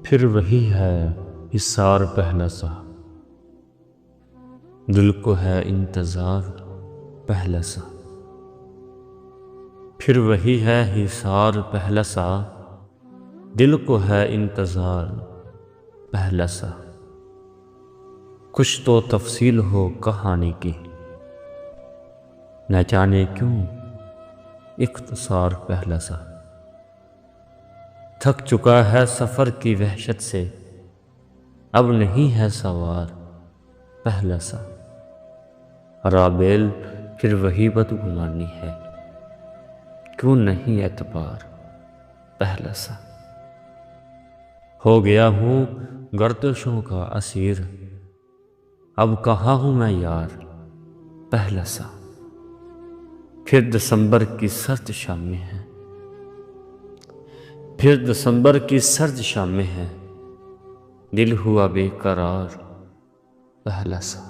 फिर वही है हिसार पहला सा, दिल को है इंतज़ार पहला सा। फिर वही है हिसार पहला सा, दिल को है इंतज़ार पहला सा। कुछ तो तफसील हो कहानी की, न जाने क्यों इख्तिसार पहला सा। थक चुका है सफ़र की वहशत से, अब नहीं है सवार पहला सा। राबेल फिर वही बदगुमानी है, क्यों नहीं एतबार पहला सा। हो गया हूँ गर्दिशों का असीर, अब कहाँ हूँ मैं यार पहला सा। फिर दिसंबर की सर्द शामें हैं, फिर दिसंबर की सर्द शामें हैं, दिल हुआ बेकरार पहला सा।